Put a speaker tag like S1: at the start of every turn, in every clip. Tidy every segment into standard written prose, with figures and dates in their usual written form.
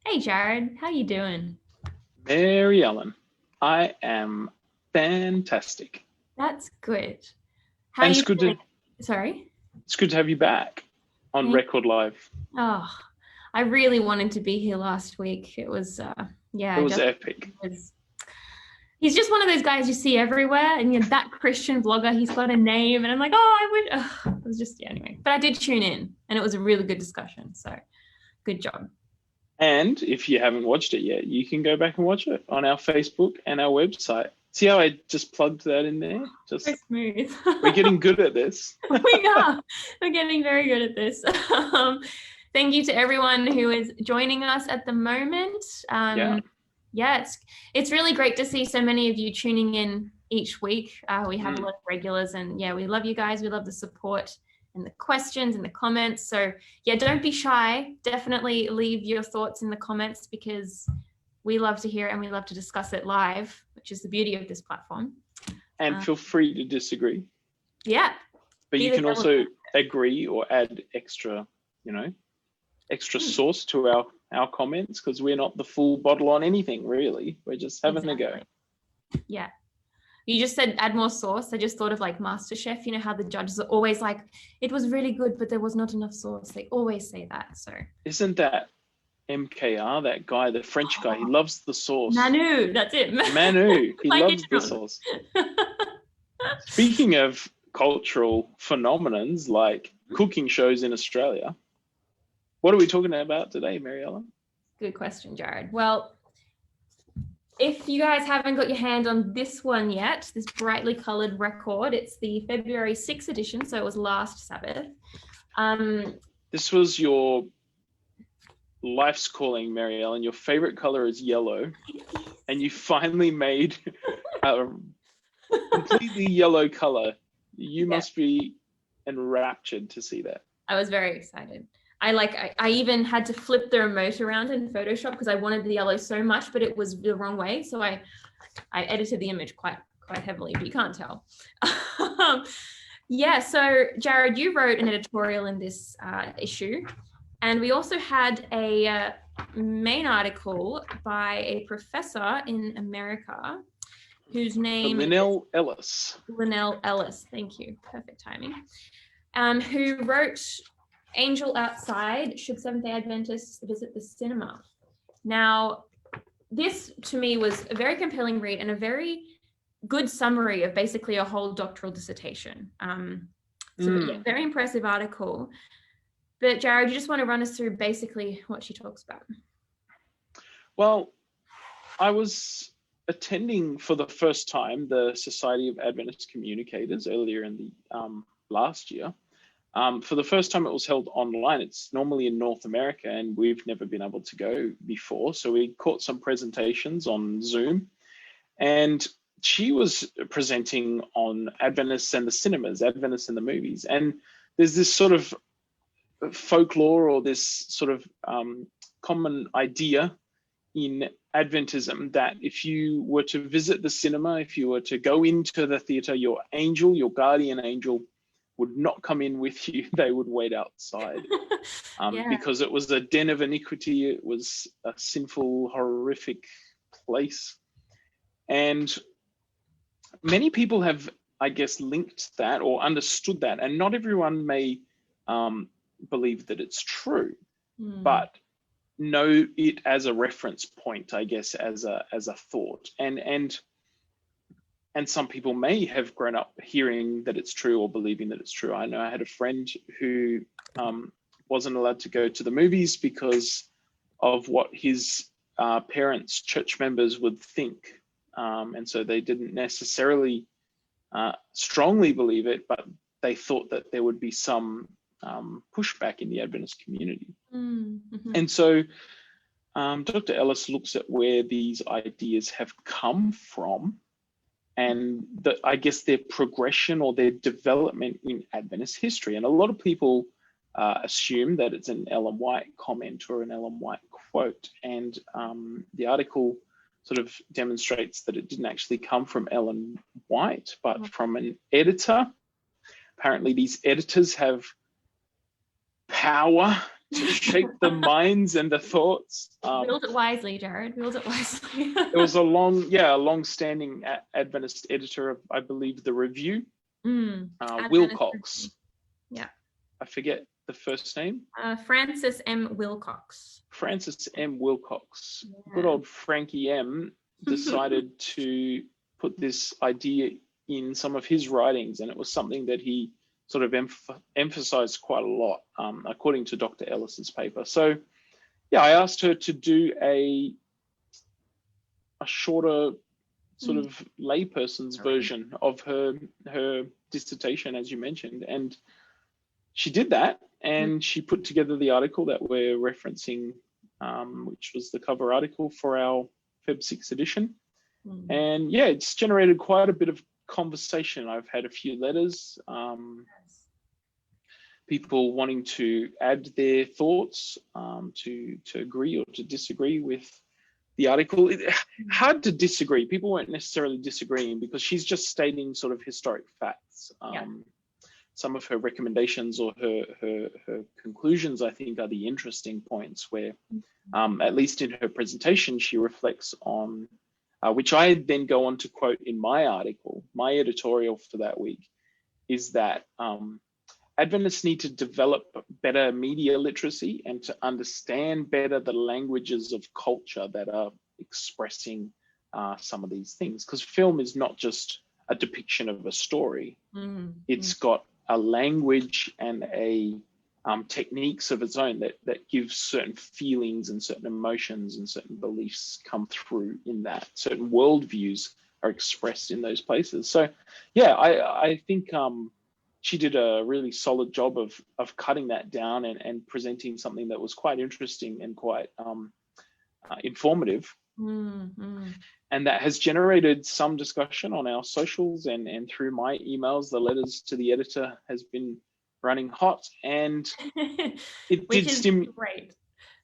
S1: Hey Jared, how you doing?
S2: Mary Ellen, I am fantastic.
S1: That's good. How are
S2: And
S1: you feeling? Sorry?
S2: it's good to have you back on
S1: Thank-
S2: Record Live.
S1: Oh, I really wanted to be here last week. It was
S2: It
S1: yeah,
S2: was
S1: just
S2: epic.
S1: was he's just one of those guys you see everywhere, and that Christian vlogger, he's got a name, and I'm like, oh, I would it was just anyway. But I did tune in and it was a really good discussion. So good job.
S2: And if you haven't watched it yet, you can go back and watch it on our Facebook and our website. See how I just plugged that in there?
S1: So smooth.
S2: We're getting good at this.
S1: We are. We're getting very good at this. Thank you to everyone who is joining us at the moment. Yeah, it's really great to see so many of you tuning in each week. We have a lot of regulars, and yeah, we love you guys. We love the support and the questions and the comments. So yeah, don't be shy. Definitely leave your thoughts in the comments, because we love to hear it and we love to discuss it live, which is the beauty of this platform.
S2: And feel free to disagree.
S1: Yeah.
S2: But you can also agree or add extra sauce to our comments, because we're not the full bottle on anything, really. We're just having a go.
S1: Yeah. You just said add more sauce. I just thought of like MasterChef, you know how the judges are always like, it was really good, but there was not enough sauce. They always say that. So
S2: isn't that MKR, that guy, the French guy? He loves the sauce.
S1: Manu, that's it.
S2: Manu, he loves the sauce. Speaking of cultural phenomenons like cooking shows in Australia, what are we talking about today, Mary Ellen?
S1: Good question, Jared. Well, if you guys haven't got your hand on this one yet, this brightly colored record, it's the February 6th edition, so it was last Sabbath.
S2: This was your life's calling, Mary Ellen. Your favorite color is yellow, and you finally made a completely yellow color. You must be enraptured to see that.
S1: I was very excited. I even had to flip the remote around in Photoshop because I wanted the yellow so much, but it was the wrong way. So I edited the image quite heavily, but you can't tell. Yeah, so Jared, you wrote an editorial in this issue, and we also had a main article by a professor in America whose name
S2: Linnell Ellis.
S1: Linnell Ellis, thank you, perfect timing. Who wrote Angel Outside, Should Seventh-day Adventists Visit the Cinema? Now, this to me was a very compelling read and a very good summary of basically a whole doctoral dissertation. Yeah, very impressive article. But Jared, you just want to run us through basically what she talks about?
S2: Well, I was attending for the first time the Society of Adventist Communicators earlier in the last year. For the first time, it was held online. It's normally in North America, and we've never been able to go before. So we caught some presentations on Zoom, and she was presenting on Adventists and the cinemas, Adventists and the movies. And there's this sort of folklore, or this sort of common idea in Adventism that if you were to visit the cinema, if you were to go into the theater, your angel, your guardian angel, would not come in with you. They would wait outside because it was a den of iniquity. It was a sinful, horrific place. And many people have, I guess, linked that or understood that. And not everyone may believe that it's true, but know it as a reference point, I guess, as a thought. And some people may have grown up hearing that it's true or believing that it's true. I know I had a friend who wasn't allowed to go to the movies because of what his parents, church members, would think. And so they didn't necessarily strongly believe it, but they thought that there would be some pushback in the Adventist community. And so Dr. Ellis looks at where these ideas have come from, and I guess their progression or their development in Adventist history. And a lot of people assume that it's an Ellen White comment or an Ellen White quote. And the article sort of demonstrates that it didn't actually come from Ellen White, but from an editor. Apparently these editors have power to shape the minds and the thoughts.
S1: Wield it wisely, Jared. Wield it wisely.
S2: It was a long-standing Adventist editor of, I believe, the Review, Wilcox.
S1: Yeah.
S2: I forget the first name.
S1: Francis M. Wilcox.
S2: Francis M. Wilcox.
S1: Yeah.
S2: Good old Frankie M. decided to put this idea in some of his writings, and it was something that he sort of emphasized quite a lot, according to Dr. Ellis's paper. So, yeah, I asked her to do a shorter sort of layperson's version of her dissertation, as you mentioned, and she did that, and she put together the article that we're referencing, which was the cover article for our Feb 6 edition. And yeah, it's generated quite a bit of conversation. I've had a few letters, people wanting to add their thoughts, to agree or to disagree with the article. Hard to disagree. People weren't necessarily disagreeing because she's just stating sort of historic facts. Some of her recommendations or her conclusions, I think, are the interesting points where, at least in her presentation, she reflects on, which I then go on to quote in my article, my editorial for that week, is that Adventists need to develop better media literacy and to understand better the languages of culture that are expressing some of these things. Because film is not just a depiction of a story. It's got a language and a techniques of its own that gives certain feelings and certain emotions and certain beliefs come through in that. Certain worldviews are expressed in those places. So yeah, I think she did a really solid job of cutting that down and presenting something that was quite interesting and quite informative. And that has generated some discussion on our socials and through my emails. The letters to the editor has been running hot, and it did stimulate.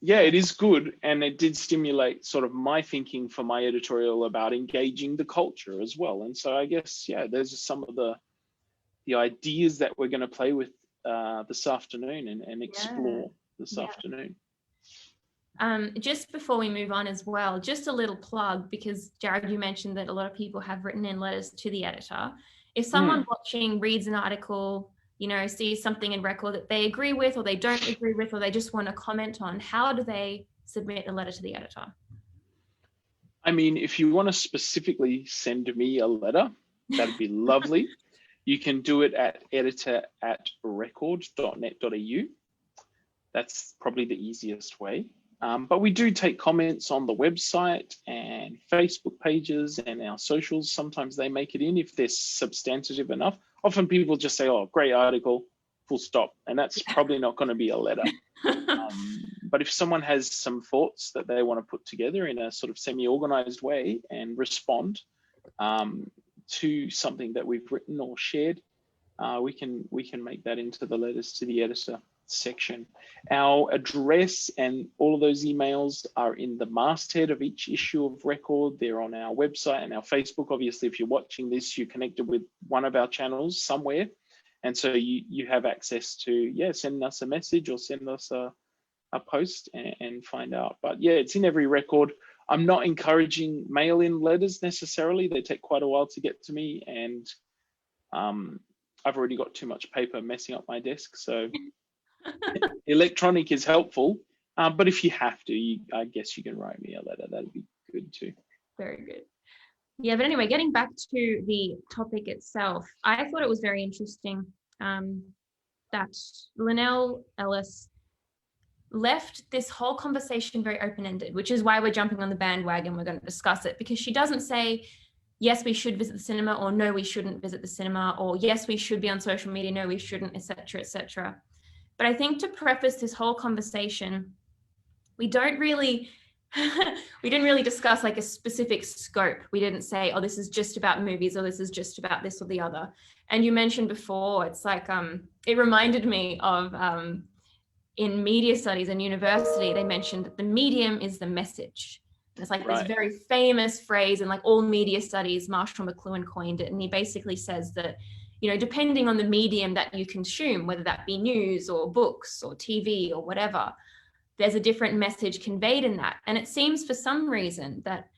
S2: Yeah, it is good, and it did stimulate sort of my thinking for my editorial about engaging the culture as well. And so I guess, yeah, those are some of the ideas that we're going to play with this afternoon and explore this afternoon.
S1: Just before we move on as well, just a little plug, because Jared, you mentioned that a lot of people have written in letters to the editor. If someone watching reads an article, sees something in record that they agree with or they don't agree with, or they just want to comment on, how do they submit a letter to the editor?
S2: I mean, if you want to specifically send me a letter, that'd be lovely. You can do it at editor@record.net.au. That's probably the easiest way. But we do take comments on the website and Facebook pages and our socials. Sometimes they make it in if they're substantive enough. Often people just say, oh, great article, full stop. And that's probably not going to be a letter. But if someone has some thoughts that they want to put together in a sort of semi-organized way and respond to something that we've written or shared, we can make that into the letters to the editor section. Our address and all of those emails are in the masthead of each issue of Record. They're on our website and our Facebook. Obviously, if you're watching this, you're connected with one of our channels somewhere, and so you have access to send us a message or send us a post and find out. But yeah, it's in every Record. I'm not encouraging mail-in letters necessarily. They take quite a while to get to me, and I've already got too much paper messing up my desk, so electronic is helpful. But if you have to, I guess you can write me a letter. That'd be good too.
S1: Very good. Yeah, but anyway, getting back to the topic itself, I thought it was very interesting that Linnell Ellis left this whole conversation very open-ended, which is why we're jumping on the bandwagon. We're going to discuss it, because she doesn't say, yes, we should visit the cinema, or no, we shouldn't visit the cinema, or yes, we should be on social media, no, we shouldn't, etc., etc. But I think to preface this whole conversation, we didn't really discuss like a specific scope. We didn't say, oh, this is just about movies, or this is just about this or the other. And you mentioned before, it's like, it reminded me of in media studies in university, they mentioned that the medium is the message. And it's like this very famous phrase in like all media studies. Marshall McLuhan coined it. And he basically says that, depending on the medium that you consume, whether that be news or books or TV or whatever, there's a different message conveyed in that. And it seems for some reason that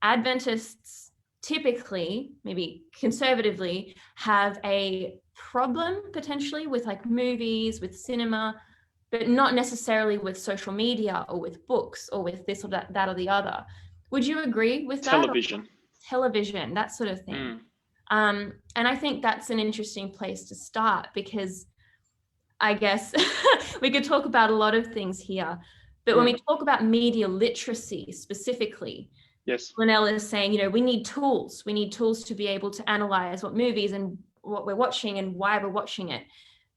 S1: Adventists typically, maybe conservatively, have a problem potentially with like movies, with cinema, but not necessarily with social media or with books or with this or that or the other. Would you agree with that? Television, that sort of thing. And I think that's an interesting place to start, because I guess we could talk about a lot of things here, but when we talk about media literacy specifically,
S2: yes,
S1: Linnell is saying, we need tools. We need tools to be able to analyze what movies and what we're watching and why we're watching it.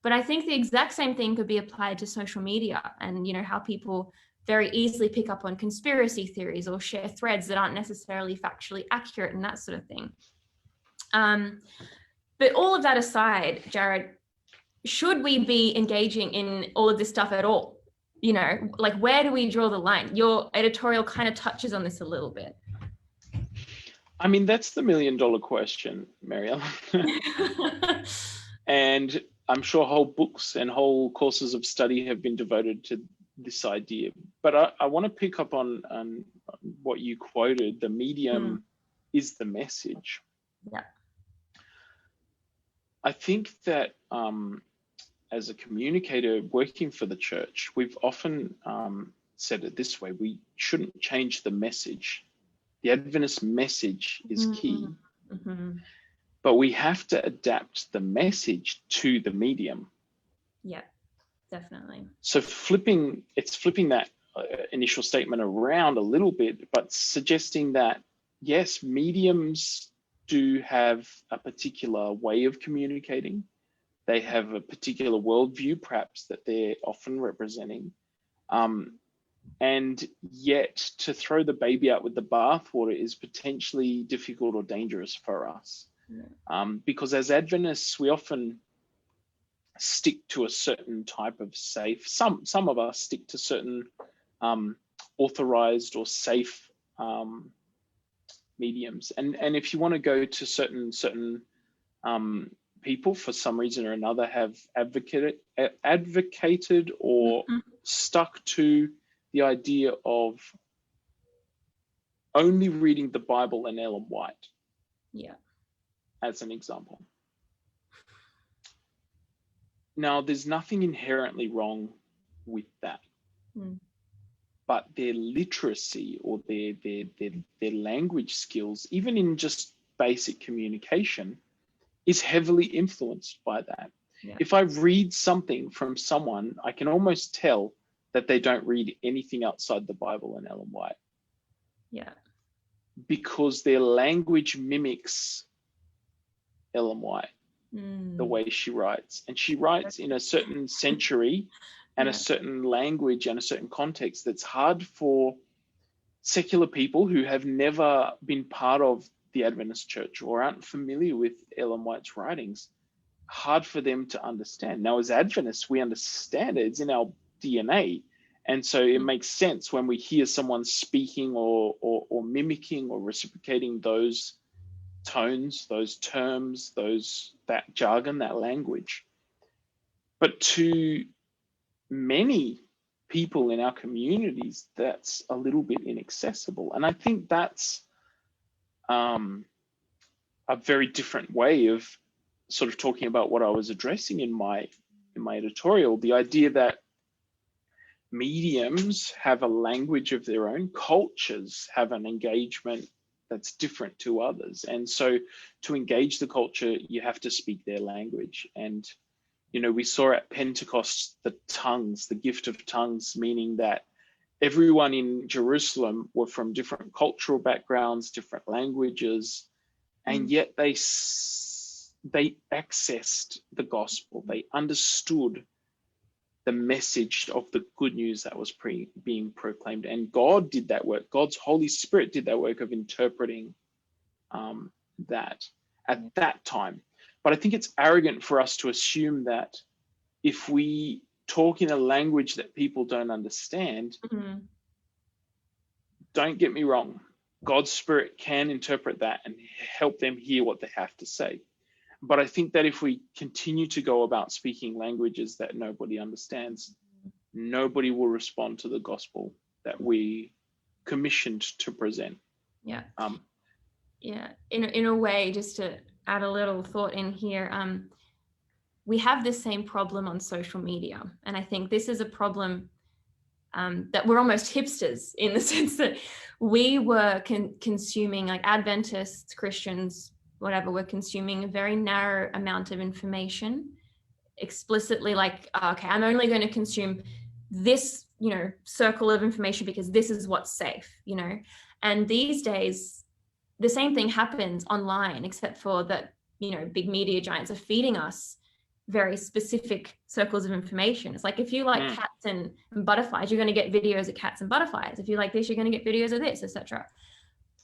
S1: But I think the exact same thing could be applied to social media, and how people very easily pick up on conspiracy theories or share threads that aren't necessarily factually accurate and that sort of thing. But all of that aside, Jared, should we be engaging in all of this stuff at all? Like, where do we draw the line? Your editorial kind of touches on this a little bit.
S2: I mean, that's the $1 million question, Marielle. And I'm sure whole books and whole courses of study have been devoted to this idea. But I want to pick up on what you quoted. The medium is the message.
S1: Yeah.
S2: I think that as a communicator working for the church, we've often said it this way: we shouldn't change the message. The Adventist message is key, but we have to adapt the message to the medium.
S1: Yeah, definitely.
S2: So flipping that initial statement around a little bit, but suggesting that, yes, mediums do have a particular way of communicating. They have a particular worldview, perhaps, that they're often representing. And yet to throw the baby out with the bathwater is potentially difficult or dangerous for us. Because as Adventists, we often stick to a certain type of safe, some of us stick to certain authorized or safe mediums. And if you want to go to certain people for some reason or another have advocated or stuck to the idea of only reading the Bible and Ellen White.
S1: Yeah.
S2: As an example. Now, there's nothing inherently wrong with that. But their literacy or their language skills, even in just basic communication, is heavily influenced by that. Yeah. If I read something from someone, I can almost tell that they don't read anything outside the Bible and Ellen White.
S1: Yeah.
S2: Because their language mimics Ellen White, the way she writes. And she writes in a certain century and a certain language and a certain context that's hard for secular people who have never been part of the Adventist church or aren't familiar with Ellen White's writings, hard for them to understand. Now, as Adventists, we understand it. It's in our DNA. And so it makes sense when we hear someone speaking or mimicking or reciprocating those tones, those terms, that jargon, that language. But to many people in our communities, that's a little bit inaccessible. And I think that's a very different way of sort of talking about what I was addressing in my editorial, the idea that mediums have a language of their own, cultures have an engagement that's different to others. And so to engage the culture, you have to speak their language. And, we saw at Pentecost the tongues, the gift of tongues, meaning that everyone in Jerusalem were from different cultural backgrounds, different languages, and yet they accessed the gospel. They understood the message of the good news that was being proclaimed. And God did that work. God's Holy Spirit did that work of interpreting that at that time. But I think it's arrogant for us to assume that if we talk in a language that people don't understand, don't get me wrong, God's Spirit can interpret that and help them hear what they have to say. But I think that if we continue to go about speaking languages that nobody understands, nobody will respond to the gospel that we commissioned to present.
S1: Yeah. Yeah. In a way, just to add a little thought in here, we have this same problem on social media. And I think this is a problem that we're almost hipsters, in the sense that we were consuming, like Adventists, Christians, whatever, we're consuming a very narrow amount of information, explicitly like, okay, I'm only going to consume this, circle of information because this is what's safe, And these days, the same thing happens online, except for that, big media giants are feeding us very specific circles of information. It's like, if you like cats and butterflies, you're going to get videos of cats and butterflies. If you like this, you're going to get videos of this, etc.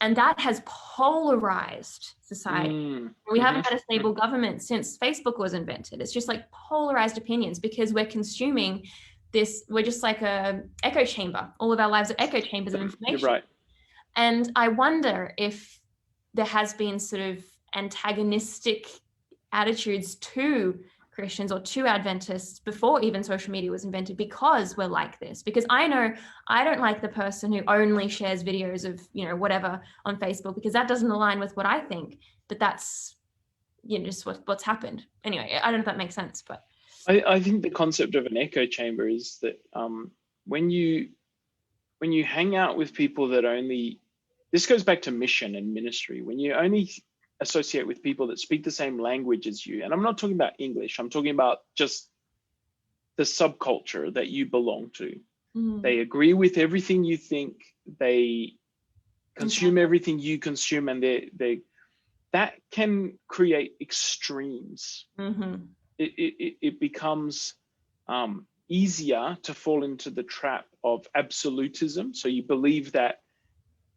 S1: And that has polarized society. We haven't had a stable government since Facebook was invented. It's just like polarized opinions, because we're consuming this. We're just like a echo chamber. All of our lives are echo chambers of information.
S2: You're right.
S1: And I wonder if there has been sort of antagonistic attitudes to Christians or to Adventists before even social media was invented, because we're like this. Because I know I don't like the person who only shares videos of, whatever on Facebook, because that doesn't align with what I think. But that's, just what's happened. Anyway, I don't know if that makes sense, but
S2: I think the concept of an echo chamber is that when you hang out with people that only, this goes back to mission and ministry, when you only associate with people that speak the same language as you, and I'm not talking about English, I'm talking about just the subculture that you belong to. They agree with everything you think, they consume everything you consume, and they that can create extremes. It becomes easier to fall into the trap of absolutism. So you believe that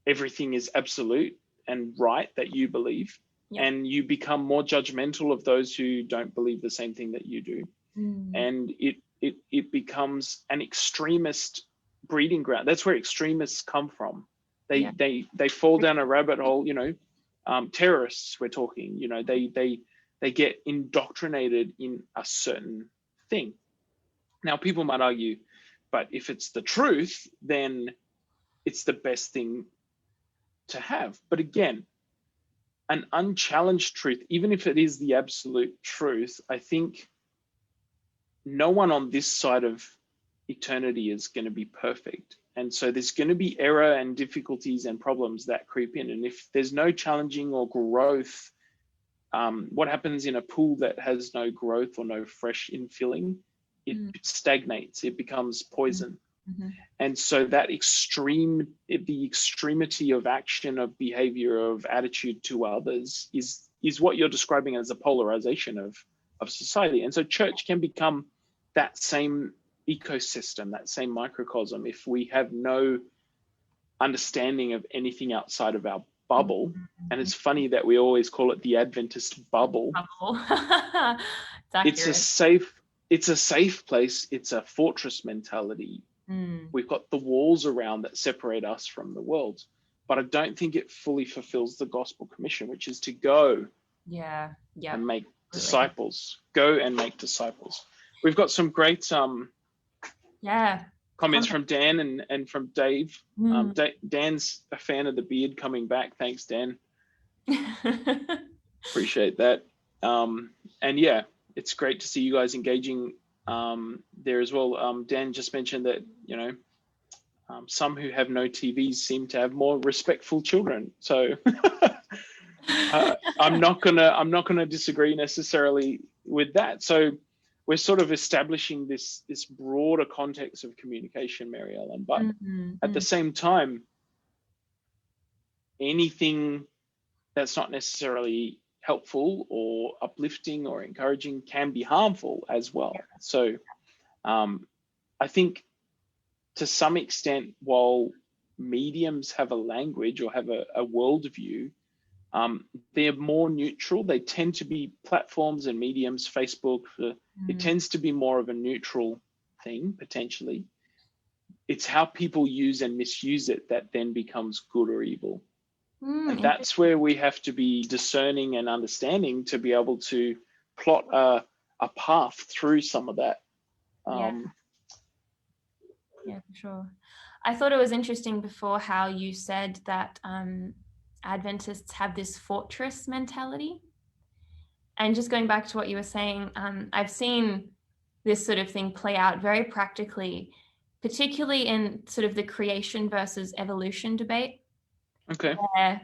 S2: everything is absolute and right that you believe. And you become more judgmental of those who don't believe the same thing that you do. And it becomes an extremist breeding ground. That's where extremists come from. They fall down a rabbit hole, terrorists we're talking, they get indoctrinated in a certain thing. Now, people might argue, but if it's the truth, then it's the best thing to have. But again, an unchallenged truth, even if it is the absolute truth, I think no one on this side of eternity is going to be perfect. And so there's going to be error and difficulties and problems that creep in. And if there's no challenging or growth, what happens in a pool that has no growth or no fresh infilling? It stagnates, it becomes poison. And so that the extremity of action, of behavior, of attitude to others is what you're describing as a polarization of society. And so church can become that same ecosystem, that same microcosm, if we have no understanding of anything outside of our bubble. And it's funny that we always call it the Adventist bubble. It's a safe place. It's a fortress mentality. We've got the walls around that separate us from the world, but I don't think it fully fulfills the gospel commission, which is to go and make disciples. Go and make disciples. We've got some great comments from Dan and from Dave. Dan's a fan of the beard coming back. Thanks, Dan. Appreciate that. And yeah, it's great to see you guys engaging there as well. Dan just mentioned that, some who have no TVs seem to have more respectful children. So I'm not gonna disagree necessarily with that. So we're sort of establishing this broader context of communication, Mary Ellen, but at the same time, anything that's not necessarily helpful or uplifting or encouraging can be harmful as well. So I think to some extent, while mediums have a language or have a worldview, they're more neutral. They tend to be platforms and mediums, Facebook, it tends to be more of a neutral thing, potentially. It's how people use and misuse it that then becomes good or evil. And that's where we have to be discerning and understanding to be able to plot a path through some of that.
S1: Yeah, for sure. I thought it was interesting before how you said that Adventists have this fortress mentality. And just going back to what you were saying, I've seen this sort of thing play out very practically, particularly in sort of the creation versus evolution debate.
S2: Okay.
S1: Where,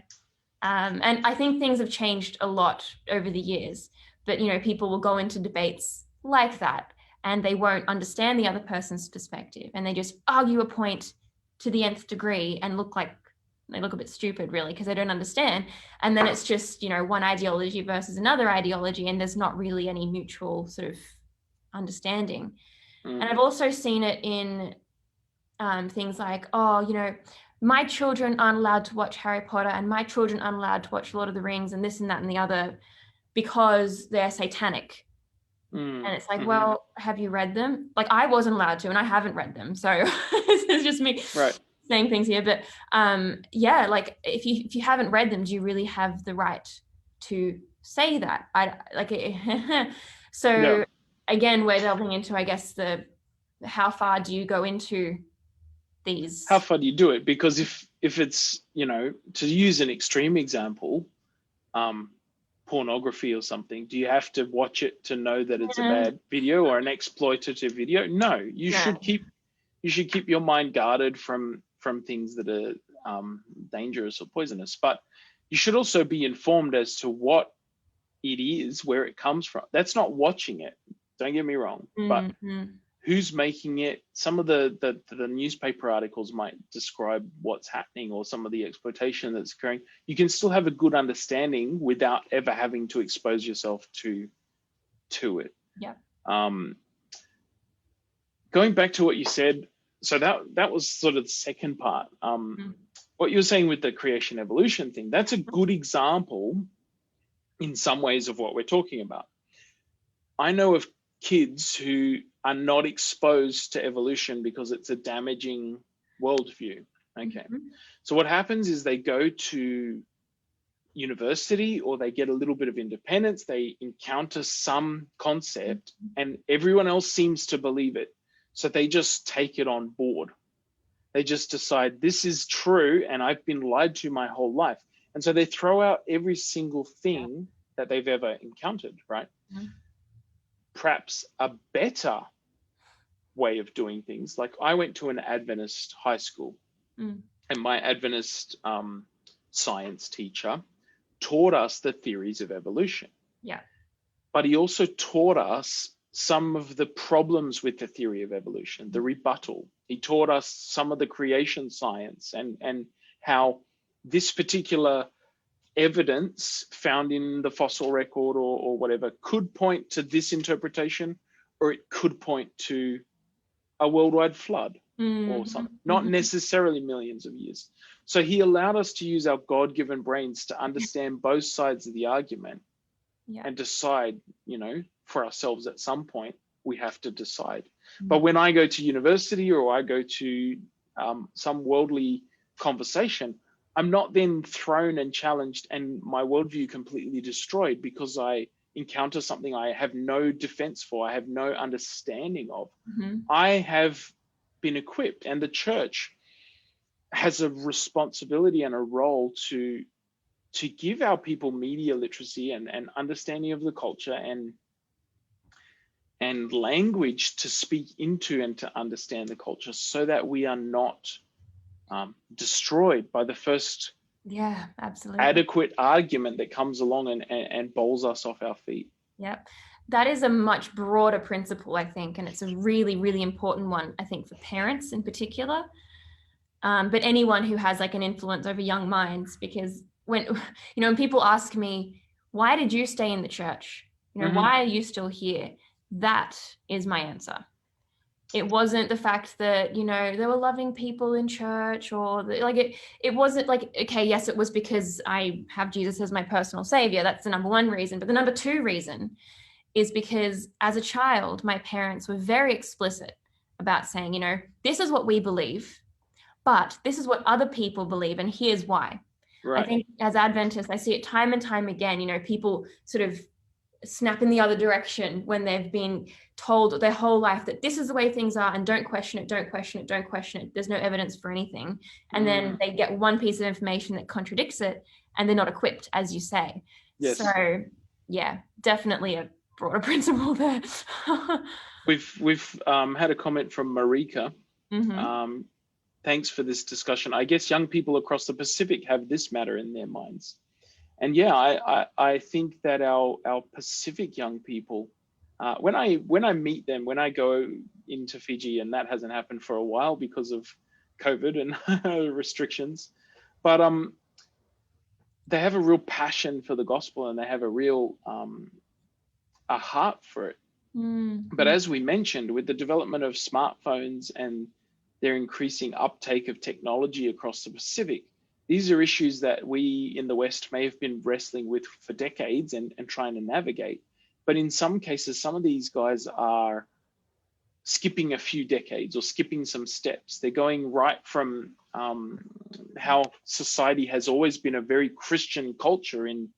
S1: and I think things have changed a lot over the years, but, you know, people will go into debates like that and they won't understand the other person's perspective and they just argue a point to the nth degree and they look a bit stupid, really, because they don't understand. And then it's just, you know, one ideology versus another ideology, and there's not really any mutual sort of understanding. And I've also seen it in things like, oh, you know, my children aren't allowed to watch Harry Potter and my children aren't allowed to watch Lord of the Rings and this and that and the other because they're satanic. And it's like, well, have you read them? Like, I wasn't allowed to, and I haven't read them. So this is just me saying things here. But yeah, like if you haven't read them, do you really have the right to say that? So again, we're delving into, I guess, how far do you go into these?
S2: How far do you do it? Because if it's, you know, to use an extreme example, pornography or something, do you have to watch it to know that it's a bad video or an exploitative video? No, you should keep your mind guarded from things that are dangerous or poisonous, but you should also be informed as to what it is, where it comes from. That's not watching it, don't get me wrong, but who's making it. Some of the newspaper articles might describe what's happening or some of the exploitation that's occurring. You can still have a good understanding without ever having to expose yourself to it. Going back to what you said, so that was sort of the second part. What you were saying with the creation evolution thing, that's a good example in some ways of what we're talking about. I know of kids who are not exposed to evolution because it's a damaging worldview. Okay. So what happens is they go to university or they get a little bit of independence, they encounter some concept and everyone else seems to believe it. So they just take it on board. They just decide this is true and I've been lied to my whole life. And so they throw out every single thing that they've ever encountered, right? Perhaps a better way of doing things. Like I went to an Adventist high school and my Adventist science teacher taught us the theories of evolution. But he also taught us some of the problems with the theory of evolution, the rebuttal. He taught us some of the creation science and how this particular evidence found in the fossil record or whatever could point to this interpretation, or it could point to a worldwide flood or something, not necessarily millions of years. So he allowed us to use our God-given brains to understand both sides of the argument and decide, you know, for ourselves at some point, we have to decide. But when I go to university or I go to some worldly conversation, I'm not then thrown and challenged and my worldview completely destroyed because I encounter something I have no defense for, I have no understanding of. I have been equipped, and the church has a responsibility and a role to give our people media literacy and understanding of the culture and language to speak into and to understand the culture so that we are not destroyed by the first adequate argument that comes along and bowls us off our feet.
S1: That is a much broader principle, I think, and it's a really, really important one, I think, for parents in particular, but anyone who has like an influence over young minds, because when people ask me, why did you stay in the church? Why are you still here? That is my answer. It wasn't the fact that, there were loving people in church or it wasn't like, okay, yes, it was because I have Jesus as my personal savior. That's the number one reason. But the number two reason is because as a child, my parents were very explicit about saying, this is what we believe, but this is what other people believe. And here's why.
S2: Right.
S1: I think as Adventists, I see it time and time again, you know, people sort of snap in the other direction when they've been told their whole life that this is the way things are and don't question it, don't question it, don't question it. There's no evidence for anything. And then they get one piece of information that contradicts it and they're not equipped, as you say.
S2: Yes.
S1: So yeah, definitely a broader principle there.
S2: We've had a comment from Marika. Thanks for this discussion. I guess young people across the Pacific have this matter in their minds. And yeah, I think that our Pacific young people, when I meet them, when I go into Fiji, and that hasn't happened for a while because of COVID and restrictions, but they have a real passion for the gospel and they have a real a heart for it. But as we mentioned, with the development of smartphones and their increasing uptake of technology across the Pacific, these are issues that we in the West may have been wrestling with for decades and trying to navigate. But in some cases, some of these guys are skipping a few decades or skipping some steps. They're going right from how society has always been a very Christian culture in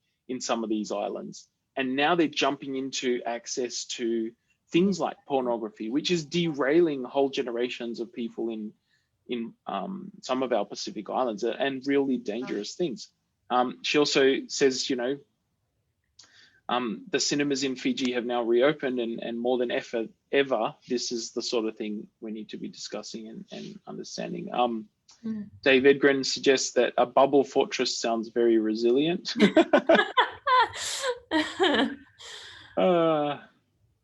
S2: some of these islands. And now they're jumping into access to things like pornography, which is derailing whole generations of people in some of our Pacific islands, and really dangerous things. She also says, you know, the cinemas in Fiji have now reopened, and more than ever, this is the sort of thing we need to be discussing and understanding. Dave Edgren suggests that a bubble fortress sounds very resilient.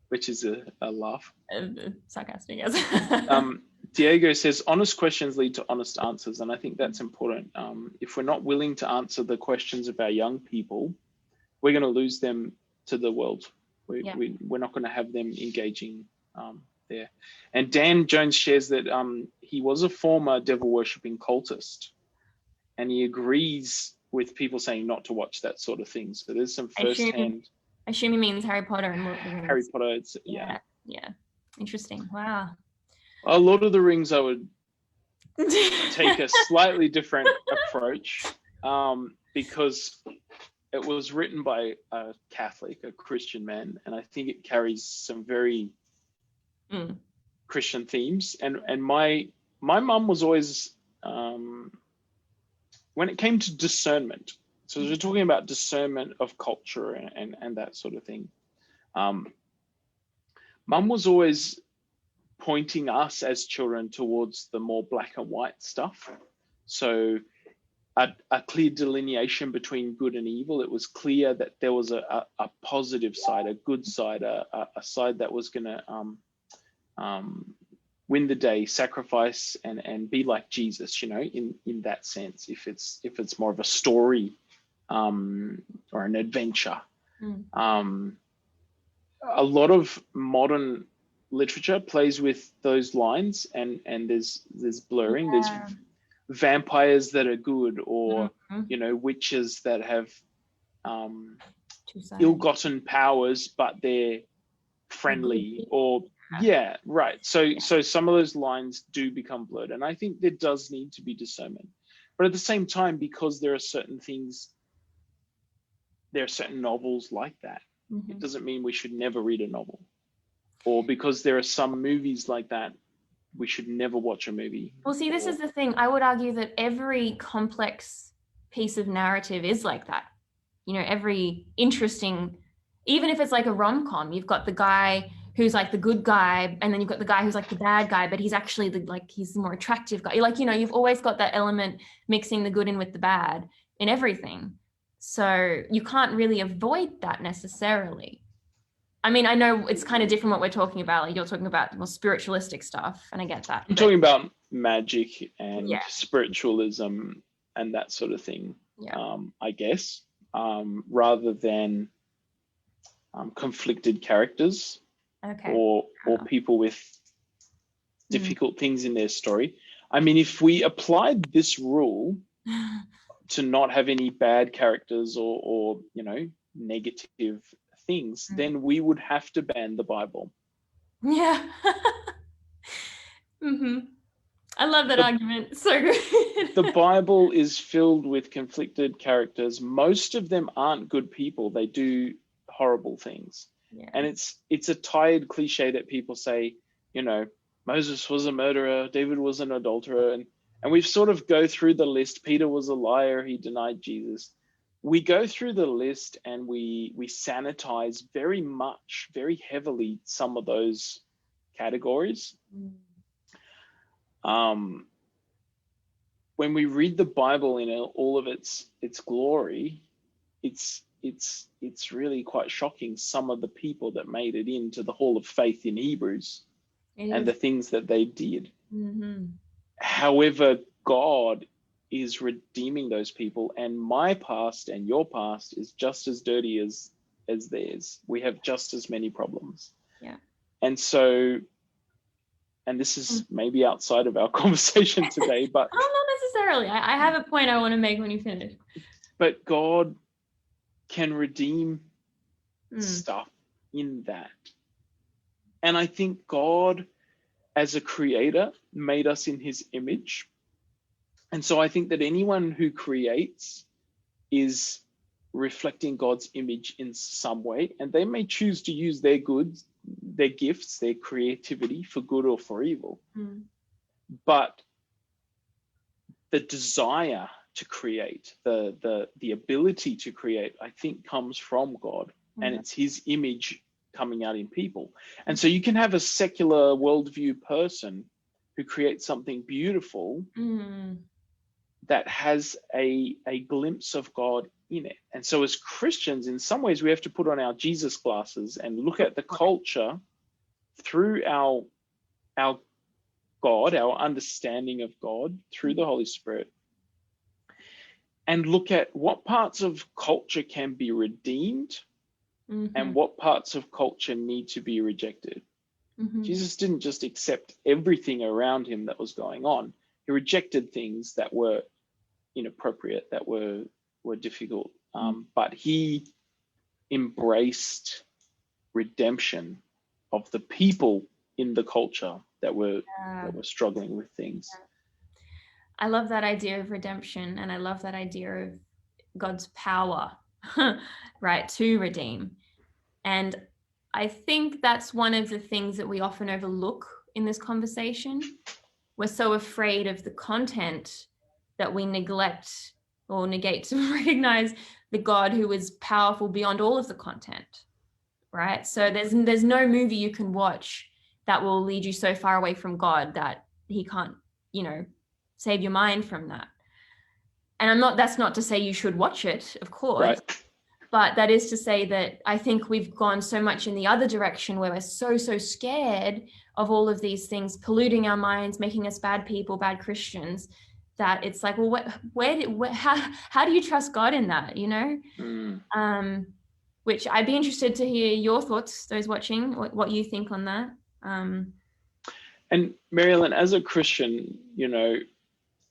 S2: Which is a laugh.
S1: Sarcastic, yes.
S2: Diego says, honest questions lead to honest answers. And I think that's important. If we're not willing to answer the questions of our young people, we're going to lose them to the world. We're not going to have them engaging there. And Dan Jones shares that he was a former devil-worshipping cultist. And he agrees with people saying not to watch that sort of thing. So there's some firsthand...
S1: I assume he means Harry Potter and Lord of the Rings.
S2: Harry Potter, yeah.
S1: Interesting. Wow.
S2: A Lord of the Rings, I would take a slightly different approach because it was written by a Catholic, a Christian man, and I think it carries some very Christian themes. And my mum was always, when it came to discernment, so we're talking about discernment of culture and that sort of thing. Mum was always pointing us as children towards the more black and white stuff. So a clear delineation between good and evil. It was clear that there was a positive side, a good side, a side that was going to win the day, sacrifice and be like Jesus, you know, in that sense, if it's more of a story or an adventure. A lot of modern literature plays with those lines, and there's blurring. There's vampires that are good, or you know, witches that have ill-gotten powers, but they're friendly, or so some of those lines do become blurred, and I think there does need to be discernment. But at the same time, because there are certain things, there are certain novels like that, it doesn't mean we should never read a novel. Or because there are some movies like that, we should never watch a movie.
S1: Well, see, this is the thing. I would argue that every complex piece of narrative is like that. You know, every interesting, even if it's like a rom-com, you've got the guy who's like the good guy, and then you've got the guy who's like the bad guy, but he's actually he's the more attractive guy. Like, you know, you've always got that element mixing the good in with the bad in everything. So you can't really avoid that necessarily. I mean, I know it's kind of different what we're talking about. Like, you're talking about more spiritualistic stuff, and I get that.
S2: I'm talking about magic and spiritualism and that sort of thing, I guess, rather than conflicted characters or people with difficult things in their story. I mean, if we applied this rule to not have any bad characters or you know, negative things, then we would have to ban the Bible.
S1: I I love that argument. So good.
S2: The Bible is filled with conflicted characters. Most of them aren't good people. They do horrible things.
S1: Yeah.
S2: And it's a tired cliche that people say, Moses was a murderer, David was an adulterer, and we've sort of go through the list. Peter was a liar, he denied Jesus. We go through the list and we sanitize very heavily some of those categories. When we read the Bible in all of its glory, it's really quite shocking, some of the people that made it into the Hall of Faith in Hebrews and the things that they did. However, God is redeeming those people, and my past and your past is just as dirty as theirs. We have just as many problems.
S1: Yeah.
S2: And so, and this is maybe outside of our conversation today, but
S1: not necessarily. I have a point I want to make when you finish.
S2: But God can redeem stuff in that. And I think God, as a creator, made us in his image. And so I think that anyone who creates is reflecting God's image in some way, and they may choose to use their goods, their gifts, their creativity for good or for evil. But the desire to create, the ability to create, I think comes from God, and it's his image coming out in people. And so you can have a secular worldview person who creates something beautiful that has a glimpse of God in it. And so as Christians, in some ways, we have to put on our Jesus glasses and look at the culture through our God, our understanding of God through the Holy Spirit, and look at what parts of culture can be redeemed and what parts of culture need to be rejected. Jesus didn't just accept everything around him that was going on. He rejected things that were inappropriate, that were difficult, but he embraced redemption of the people in the culture that were struggling with things.
S1: I love that idea of redemption, and I love that idea of God's power, right, to redeem. And I think that's one of the things that we often overlook in this conversation. We're so afraid of the content that we neglect or negate to recognize the God who is powerful beyond all of the content, right? So there's no movie you can watch that will lead you so far away from God that he can't, save your mind from that. And that's not to say you should watch it, of course.
S2: Right.
S1: But that is to say that I think we've gone so much in the other direction where we're so scared of all of these things polluting our minds, making us bad people, bad Christians, that it's like, well, how do you trust God in that, which I'd be interested to hear your thoughts, those watching, what you think on that.
S2: And Marilyn, as a Christian,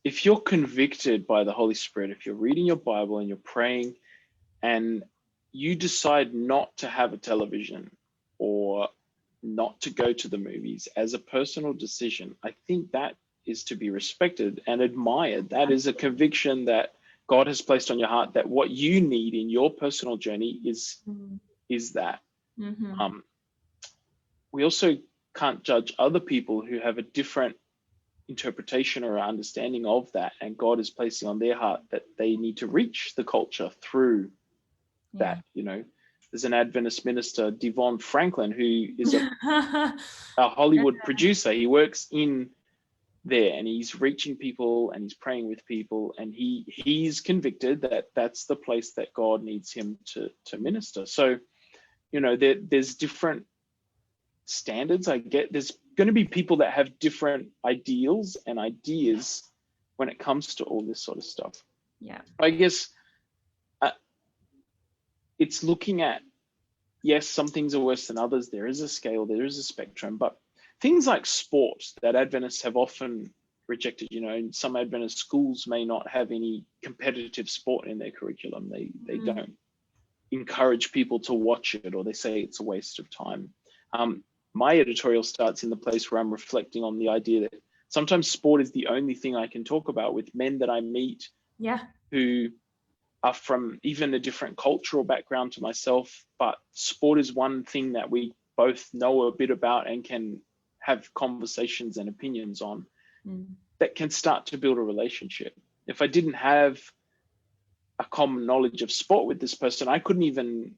S2: if you're convicted by the Holy Spirit, if you're reading your Bible and you're praying and you decide not to have a television or not to go to the movies as a personal decision, I think that is to be respected and admired. That is a conviction that God has placed on your heart, that what you need in your personal journey is that. We also can't judge other people who have a different interpretation or understanding of that, and God is placing on their heart that they need to reach the culture through that. There's an Adventist minister, Devon Franklin, who is a Hollywood producer. He works in there and he's reaching people and he's praying with people, and he's convicted that that's the place that God needs him to minister. So there's different standards. I get there's going to be people that have different ideals and ideas when it comes to all this sort of stuff. I guess it's looking at, yes, some things are worse than others. There is a scale, there is a spectrum, but things like sport that Adventists have often rejected, some Adventist schools may not have any competitive sport in their curriculum. They don't encourage people to watch it, or they say it's a waste of time. My editorial starts in the place where I'm reflecting on the idea that sometimes sport is the only thing I can talk about with men that I meet who are from even a different cultural background to myself, but sport is one thing that we both know a bit about and can have conversations and opinions on that can start to build a relationship. If I didn't have a common knowledge of sport with this person, I couldn't even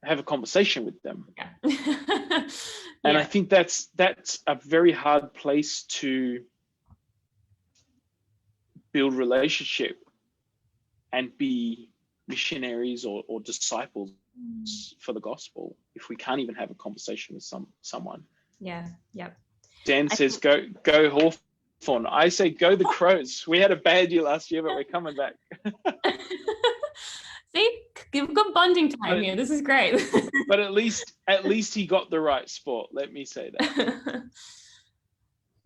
S2: have a conversation with them. And I think that's a very hard place to build relationship and be missionaries or disciples for the gospel if we can't even have a conversation with someone. Dan says go Hawthorn. I say go the Crows. We had a bad year last year, but we're coming back.
S1: See, we've got bonding time here. This is great.
S2: But at least he got the right sport. Let me say that.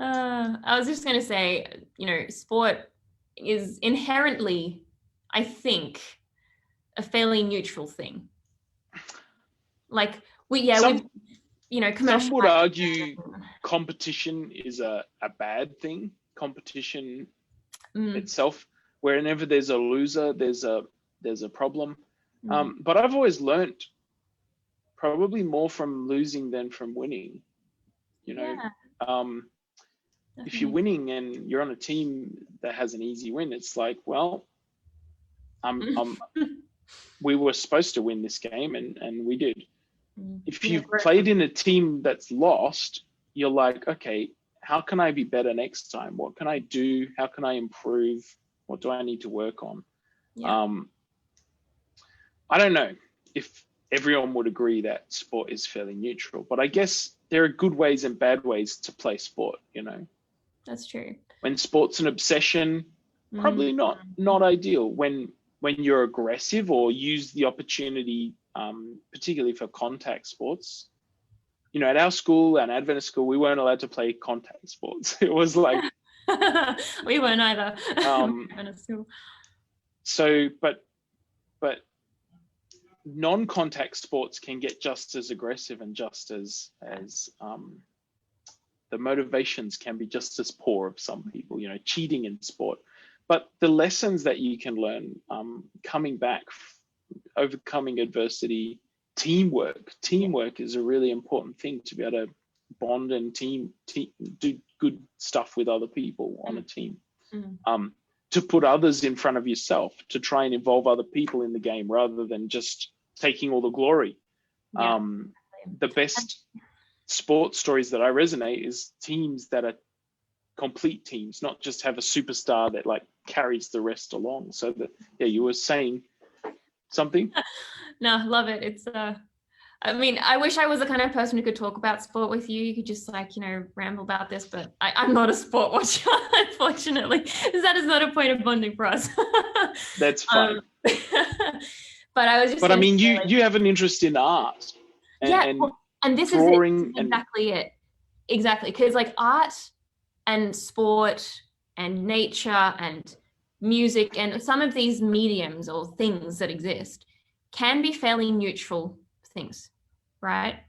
S1: I was just going to say, sport is inherently, I think, a fairly neutral thing. Like some would argue competition is a bad thing. Competition itself, whenever there's a loser, there's a problem. But I've always learned probably more from losing than from winning. If you're winning and you're on a team that has an easy win, it's like, well, we were supposed to win this game and we did. If you've played in a team that's lost, you're like, okay, how can I be better next time? What can I do? How can I improve? What do I need to work on? I don't know if everyone would agree that sport is fairly neutral, but I guess there are good ways and bad ways to play sport, That's true.
S2: When sport's an obsession, probably not ideal. When you're aggressive or use the opportunity, particularly for contact sports, at our school, an Adventist school, we weren't allowed to play contact sports. It was like
S1: we weren't either.
S2: So, but non-contact sports can get just as aggressive and just as the motivations can be just as poor of some people, cheating in sport. But the lessons that you can learn, coming back, overcoming adversity, teamwork is a really important thing to be able to bond and team do good stuff with other people on a team. To put others in front of yourself, to try and involve other people in the game rather than just taking all the glory. The best sports stories that I resonate is teams that are complete teams, not just have a superstar that like carries the rest along. So that, you were saying something?
S1: No, love it. It's I mean, I wish I was the kind of person who could talk about sport with you. You could just ramble about this, but I'm not a sport watcher, unfortunately. That is not a point of bonding for us.
S2: That's fine.
S1: But I was just.
S2: But I mean, you have an interest in art.
S1: And this
S2: drawing
S1: is exactly it. Exactly, because like art and sport and nature and music and some of these mediums or things that exist can be fairly neutral things, right?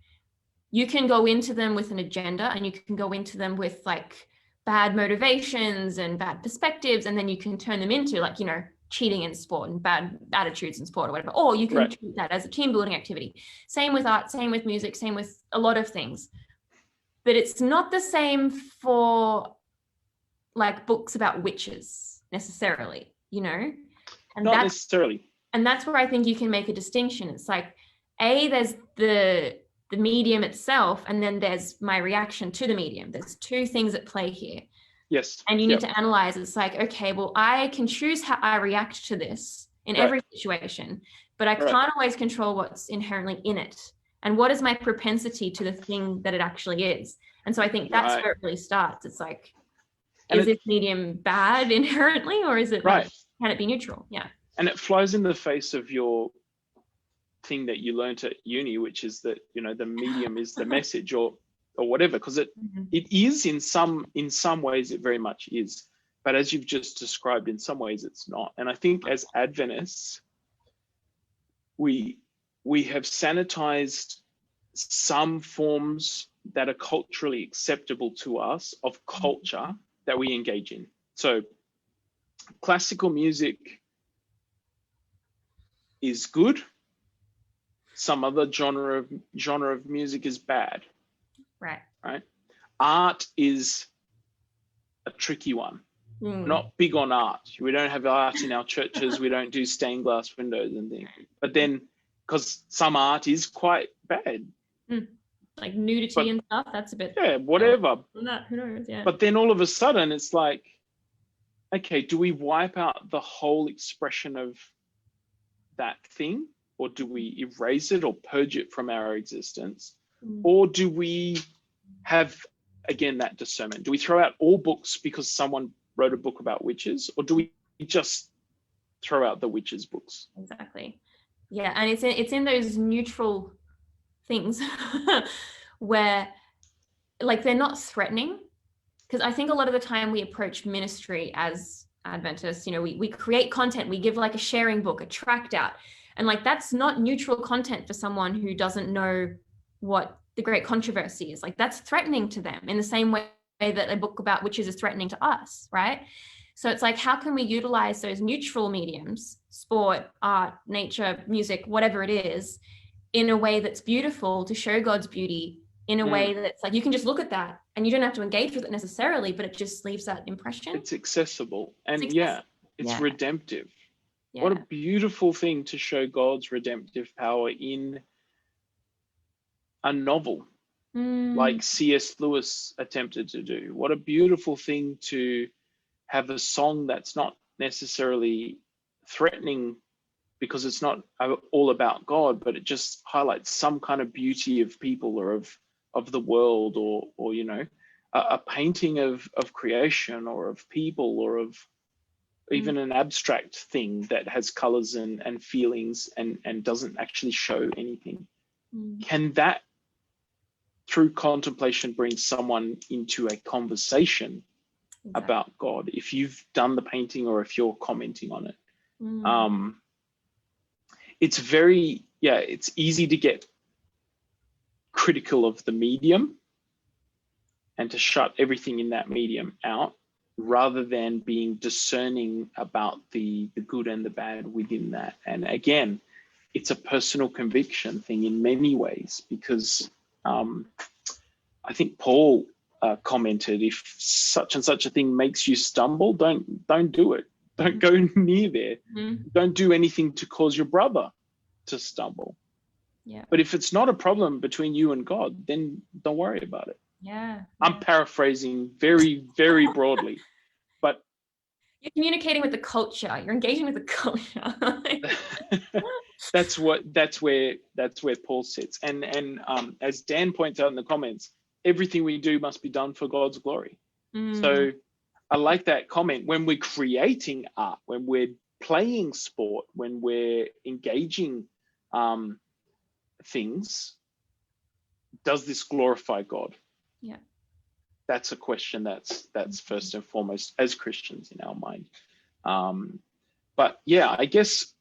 S1: You can go into them with an agenda and you can go into them with like bad motivations and bad perspectives, and then you can turn them into like, cheating in sport and bad attitudes in sport or whatever, or you can treat that as a team building activity. Same with art, same with music, same with a lot of things. But it's not the same for like books about witches necessarily, and
S2: not necessarily.
S1: And that's where I think you can make a distinction. It's like, there's the medium itself, and then there's my reaction to the medium. There's two things at play here.
S2: Yes.
S1: And you need to analyze. It's like, okay, well, I can choose how I react to this in every situation, but I can't always control what's inherently in it. And what is my propensity to the thing that it actually is? And so I think that's where it really starts. It's like, is this medium bad inherently, or is it like, can it be neutral? Yeah. And
S2: it flies in the face of your thing that you learned at uni, which is that, the medium is the message or whatever, because it is in some ways it very much is, but as you've just described, in some ways it's not. And I think as Adventists, we have sanitized some forms that are culturally acceptable to us, of culture that we engage in. So classical music is good. Some other genre of music is bad.
S1: Right.
S2: Art is a tricky one. We're not big on art. We don't have art in our churches. We don't do stained glass windows and things. But then, because some art is quite bad.
S1: Like nudity and stuff, that's a bit...
S2: Yeah, whatever.
S1: Who knows, yeah.
S2: But then all of a sudden, it's like, okay, do we wipe out the whole expression of that thing? Or do we erase it or purge it from our existence? Or do we have, again, that discernment? Do we throw out all books because someone wrote a book about witches? Or do we just throw out the witches' books?
S1: Exactly. Yeah, and it's in those neutral things where, like, they're not threatening. Because I think a lot of the time we approach ministry as Adventists, we create content, we give like a sharing book, a tract out. And like, that's not neutral content for someone who doesn't know what the great controversy is. Like, that's threatening to them in the same way that a book about witches is threatening to us, right? So it's like, how can we utilize those neutral mediums, sport, art, nature, music, whatever it is, in a way that's beautiful to show God's beauty, in a way that's like, you can just look at that and you don't have to engage with it necessarily, but it just leaves that impression.
S2: It's accessible. And it's redemptive. Yeah. What a beautiful thing to show God's redemptive power in a novel, like C.S. Lewis attempted to do. What a beautiful thing to have a song that's not necessarily threatening, because it's not all about God, but it just highlights some kind of beauty of people or of the world, or a painting of creation or of people, or of even an abstract thing that has colors and feelings and doesn't actually show anything. Can that, through contemplation, bring someone into a conversation about God, if you've done the painting or if you're commenting on it? It's it's easy to get critical of the medium and to shut everything in that medium out, rather than being discerning about the good and the bad within that. And again, it's a personal conviction thing in many ways, because I think Paul commented, if such and such a thing makes you stumble, don't do it. Don't go near there. Don't do anything to cause your brother to stumble. Yeah. But if it's not a problem between you and God, then don't worry about it.
S1: Yeah.
S2: I'm paraphrasing very, very broadly, but
S1: you're communicating with the culture. You're engaging with the culture.
S2: that's where Paul sits. And as Dan points out in the comments, everything we do must be done for God's glory. So I like that comment. When we're creating art, when we're playing sport, when we're engaging things, does this glorify God?
S1: Yeah.
S2: That's a question that's first and foremost as Christians in our mind. But yeah, I guess,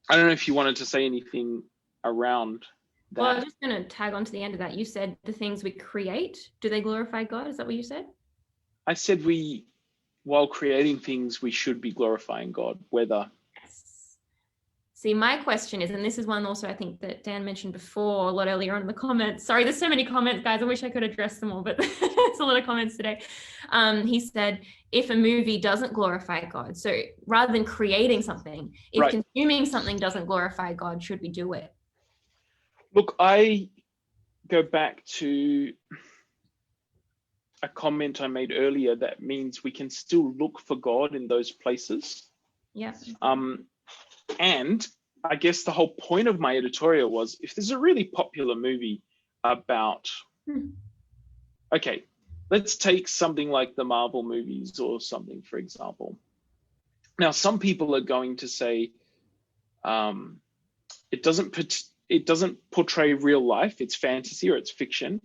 S2: I don't know if you wanted to say anything around that.
S1: Well, I'm just going to tag on to the end of that. You said the things we create, do they glorify God? Is that what you said?
S2: I said while creating things, we should be glorifying God, whether...
S1: See, my question is, and this is one also I think that Dan mentioned before a lot earlier on in the comments. Sorry, there's so many comments, guys. I wish I could address them all, but there's a lot of comments today. He said, if a movie doesn't glorify God, so rather than creating something, if consuming something doesn't glorify God, should we do it?
S2: Look, I go back to a comment I made earlier that means we can still look for God in those places.
S1: Yeah.
S2: And I guess the whole point of my editorial was, if there's a really popular movie about, okay, let's take something like the Marvel movies or something, for example. Now, some people are going to say it doesn't portray real life. It's fantasy or it's fiction.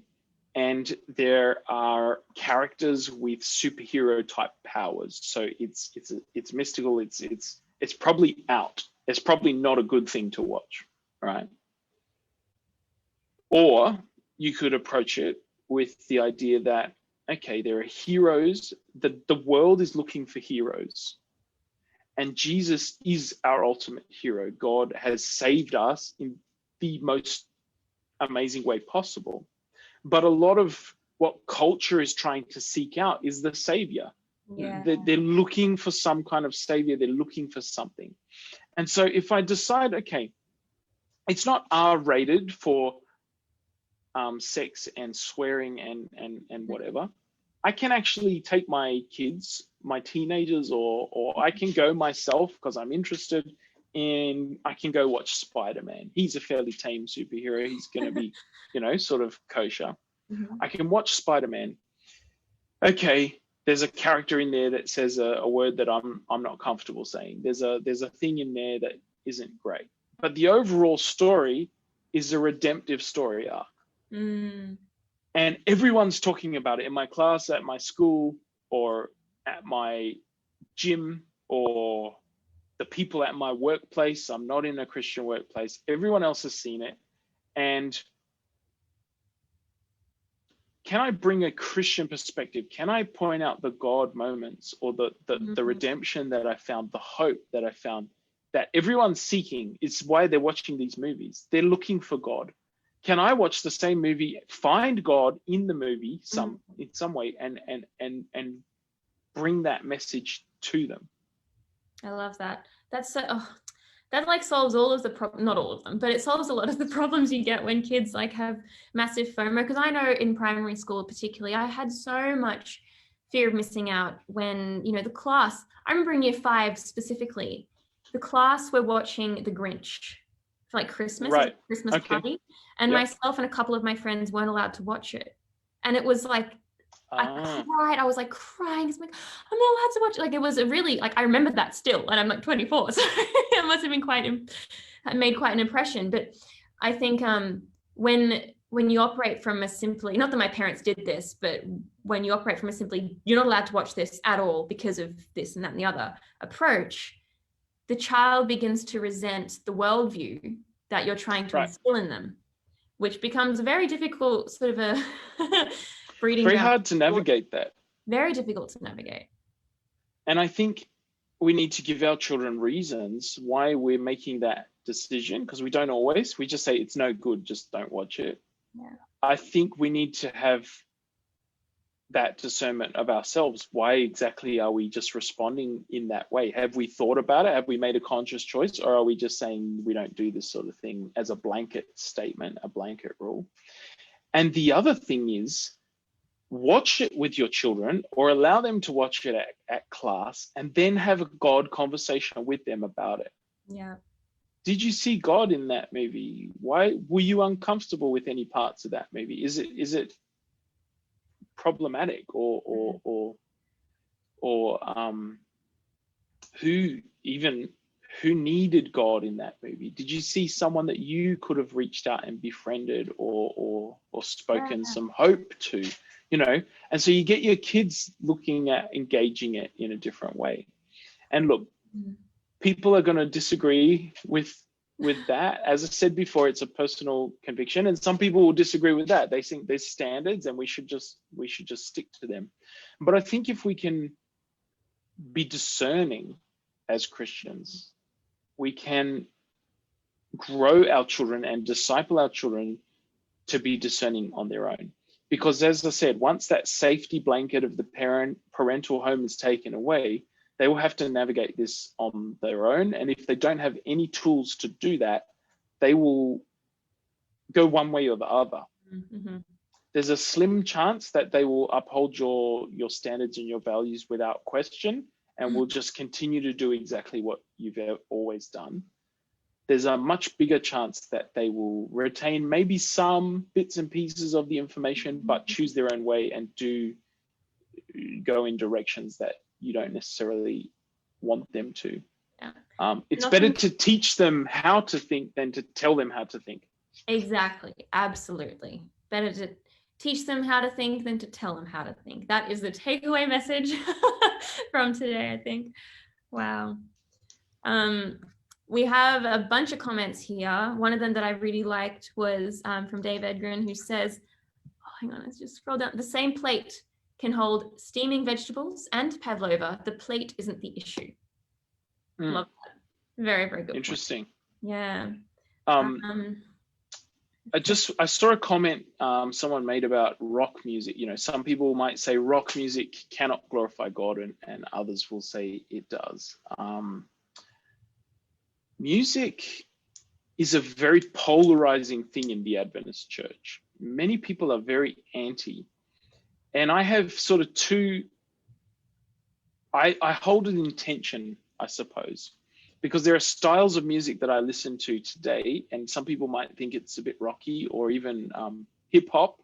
S2: And there are characters with superhero type powers. So it's mystical. It's probably out. It's probably not a good thing to watch, right? Or you could approach it with the idea that, okay, there are heroes, the world is looking for heroes, and Jesus is our ultimate hero. God has saved us in the most amazing way possible. But a lot of what culture is trying to seek out is the savior.
S1: Yeah.
S2: They're looking for some kind of savior. They're looking for something. And so if I decide, okay, it's not R-rated for sex and swearing and whatever, I can actually take my kids, my teenagers, or I can go myself because I'm interested in, I can go watch Spider-Man. He's a fairly tame superhero. He's going to be, sort of kosher. I can watch Spider-Man. Okay, there's a character in there that says a word that I'm not comfortable saying. There's a thing in there that isn't great. But the overall story is a redemptive story arc. And everyone's talking about it in my class, at my school, or at my gym, or the people at my workplace. I'm not in a Christian workplace. Everyone else has seen it. And can I bring a Christian perspective? Can I point out the God moments, or the redemption that I found, the hope that I found, that everyone's seeking? It's why they're watching these movies. They're looking for God. Can I watch the same movie, find God in the movie in some way, and bring that message to them?
S1: I love that. That's so, that like solves all of the not all of them, but it solves a lot of the problems you get when kids like have massive FOMO. Because I know in primary school particularly, I had so much fear of missing out when, the class, I remember in year 5 specifically, the class were watching The Grinch for like Christmas,
S2: right.
S1: Christmas party. And myself and a couple of my friends weren't allowed to watch it. And it was like, I cried. I was like crying. I'm like, I'm not allowed to watch it. Like, it was a really, like, I remember that still, and I'm like 24. So it must have been made quite an impression. But I think when you operate from a simply, not that my parents did this, but when you operate from a simply, you're not allowed to watch this at all because of this and that and the other approach, the child begins to resent the worldview that you're trying to instill in them, which becomes a very difficult sort of a breeding
S2: very
S1: ground.
S2: hard to navigate that.
S1: Very difficult to navigate.
S2: And I think we need to give our children reasons why we're making that decision, because we don't always. We just say it's no good, just don't watch it.
S1: Yeah.
S2: I think we need to have that discernment of ourselves. Why exactly are we just responding in that way? Have we thought about it? Have we made a conscious choice? Or are we just saying we don't do this sort of thing as a blanket statement, a blanket rule? And the other thing is, watch it with your children, or allow them to watch it at class, and then have a God conversation with them about it.
S1: Yeah.
S2: Did you see God in that movie? Why were you uncomfortable with any parts of that movie? Is it problematic, or who needed God in that movie? Did you see someone that you could have reached out and befriended or spoken some hope to? And so you get your kids looking at engaging it in a different way. And look, people are going to disagree with that. As I said before, it's a personal conviction, and some people will disagree with that. They think there's standards and we should just stick to them. But I think if we can be discerning as Christians, we can grow our children and disciple our children to be discerning on their own. Because as I said, once that safety blanket of the parental home is taken away, they will have to navigate this on their own. And if they don't have any tools to do that, they will go one way or the other. Mm-hmm. There's a slim chance that they will uphold your standards and your values without question, and will just continue to do exactly what you've always done. There's a much bigger chance that they will retain maybe some bits and pieces of the information, but choose their own way and do go in directions that you don't necessarily want them to. Yeah. It's better to teach them how to think than to tell them how to think.
S1: Exactly. Absolutely. Better to teach them how to think than to tell them how to think. That is the takeaway message from today, I think. Wow. we have a bunch of comments here. One of them that I really liked was from Dave Edgren, who says, oh, hang on, let's just scroll down. The same plate can hold steaming vegetables and pavlova. The plate isn't the issue. Love that. Very, very good.
S2: Interesting.
S1: Point. Yeah.
S2: I saw a comment someone made about rock music. You know, some people might say rock music cannot glorify God, and others will say it does. Music is a very polarizing thing in the Adventist church. Many people are very anti, and I have sort of two. I hold it in tension, I suppose, because there are styles of music that I listen to today, and some people might think it's a bit rocky, or even hip hop,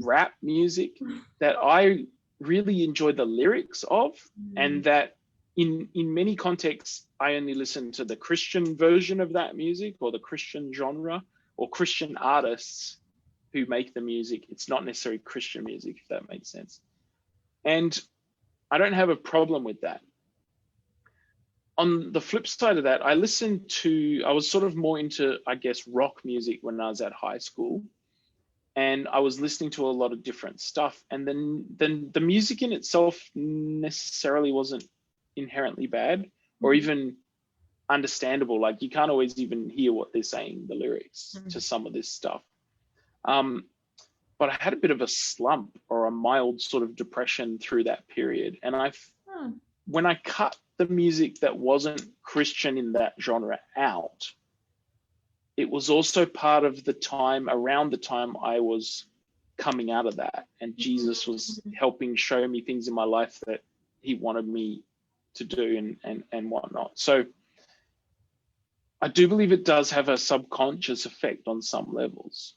S2: rap music, that I really enjoy the lyrics of, and that in many contexts, I only listen to the Christian version of that music, or the Christian genre, or Christian artists who make the music. It's not necessarily Christian music, if that makes sense. And I don't have a problem with that. On the flip side of that, I was sort of more into, I guess, rock music when I was at high school. And I was listening to a lot of different stuff. And then the music in itself necessarily wasn't inherently bad or even understandable. Like, you can't always even hear what they're saying, the lyrics to some of this stuff. But I had a bit of a slump or a mild sort of depression through that period. And when I cut the music that wasn't Christian in that genre out, it was also part of around the time I was coming out of that, and Jesus was helping show me things in my life that he wanted me to do and whatnot. So I do believe it does have a subconscious effect on some levels,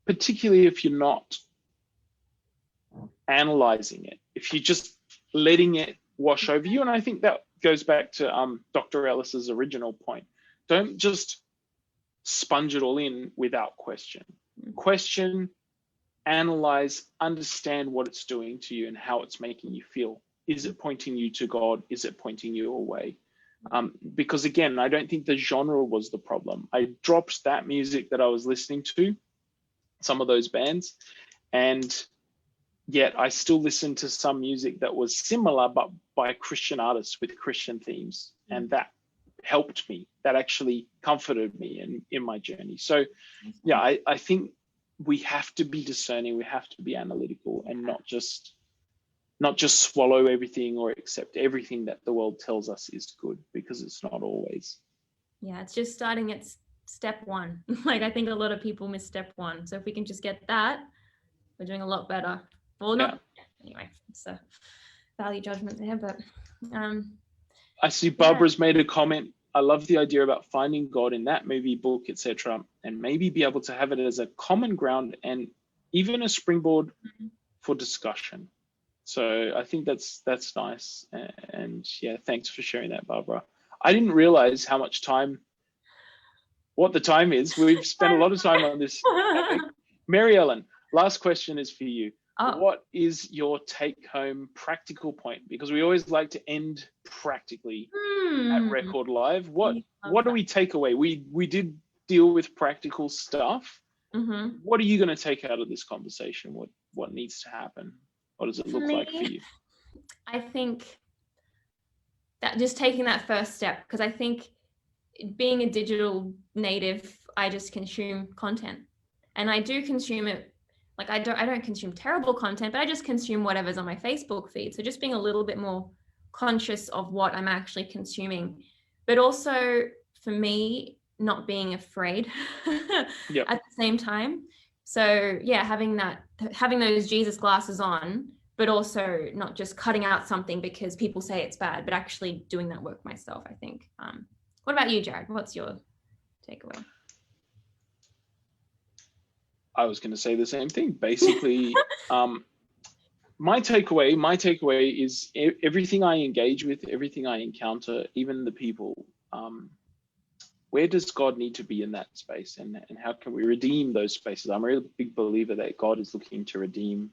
S2: particularly if you're not analyzing it, if you're just letting it wash over you. And I think that goes back to Dr. Ellis's original point. Don't just sponge it all in without question. Question, analyze, understand what it's doing to you and how it's making you feel. Is it pointing you to God? Is it pointing you away? Because again, I don't think the genre was the problem. I dropped that music that I was listening to, some of those bands, and yet I still listened to some music that was similar, but by Christian artists with Christian themes. And that helped me. That actually comforted me in my journey. So yeah, I think we have to be discerning. We have to be analytical and not just swallow everything or accept everything that the world tells us is good, because it's not always.
S1: Yeah, it's just starting at step one. Like, I think a lot of people miss step one. So if we can just get that, we're doing a lot better. Well, not anyway, it's a value judgment there, but
S2: I see Barbara's made a comment. I love the idea about finding God in that movie, book, etc., and maybe be able to have it as a common ground and even a springboard for discussion. So I think that's nice. And yeah, thanks for sharing that, Barbara. I didn't realize what the time is. We've spent a lot of time on this topic. Mary Ellen, last question is for you. What is your take-home practical point? Because we always like to end practically at Record Live. What do we take away? We did deal with practical stuff. What are you going to take out of this conversation? What needs to happen? What does it look like for you?
S1: I think that just taking that first step, because I think being a digital native, I just consume content, and I do consume it. Like, I don't consume terrible content, but I just consume whatever's on my Facebook feed. So just being a little bit more conscious of what I'm actually consuming, but also for me, not being afraid at the same time. So yeah, having those Jesus glasses on, but also not just cutting out something because people say it's bad, but actually doing that work myself, I think. What about you, Jared? What's your takeaway?
S2: I was going to say the same thing. Basically, my takeaway is everything I engage with, everything I encounter, even the people, where does God need to be in that space, and how can we redeem those spaces? I'm a really big believer that God is looking to redeem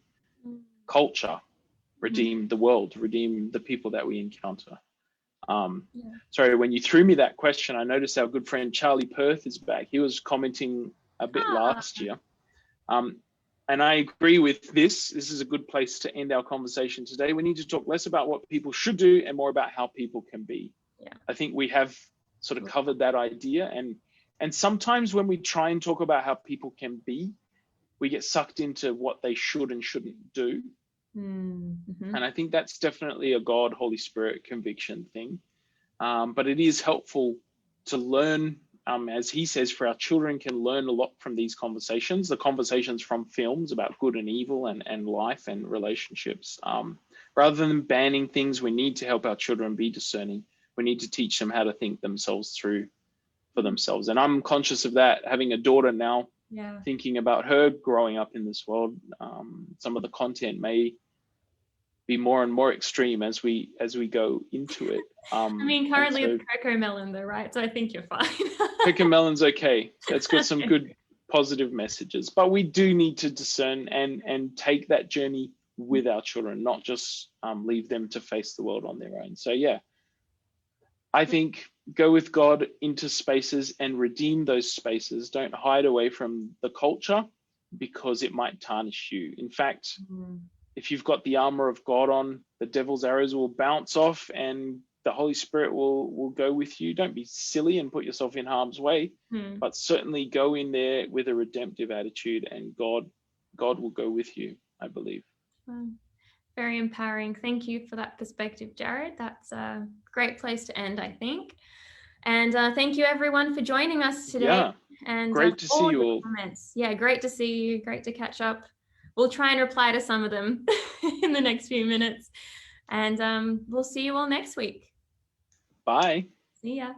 S2: culture, redeem the world, redeem the people that we encounter. Sorry, when you threw me that question, I noticed our good friend Charlie Perth is back. He was commenting a bit last year. And I agree with this. This is a good place to end our conversation today. We need to talk less about what people should do and more about how people can be. I think we have sort of covered that idea. And sometimes when we try and talk about how people can be, we get sucked into what they should and shouldn't do. And I think that's definitely a God, Holy Spirit conviction thing. But it is helpful to learn, as he says, for our children can learn a lot from these conversations, the conversations from films about good and evil and life and relationships. Rather than banning things, we need to help our children be discerning. We need to teach them how to think themselves through for themselves. And I'm conscious of that, having a daughter now, thinking about her growing up in this world. Some of the content may be more and more extreme as we go into it.
S1: I mean, currently it's Cocomelon though, right? So I think you're fine.
S2: Cocomelon's okay. It's got some good positive messages, but we do need to discern and take that journey with our children, not just leave them to face the world on their own. So yeah, I think go with God into spaces and redeem those spaces. Don't hide away from the culture because it might tarnish you. In fact, if you've got the armor of God on, the devil's arrows will bounce off and the Holy Spirit will go with you. Don't be silly and put yourself in harm's way, but certainly go in there with a redemptive attitude, and God will go with you, I believe.
S1: Very empowering. Thank you for that perspective, Jared. That's a great place to end, I think. And thank you everyone for joining us today.
S2: Yeah,
S1: and
S2: great to see you all.
S1: Comments. Yeah, great to see you. Great to catch up. We'll try and reply to some of them in the next few minutes. And we'll see you all next week.
S2: Bye.
S1: See ya.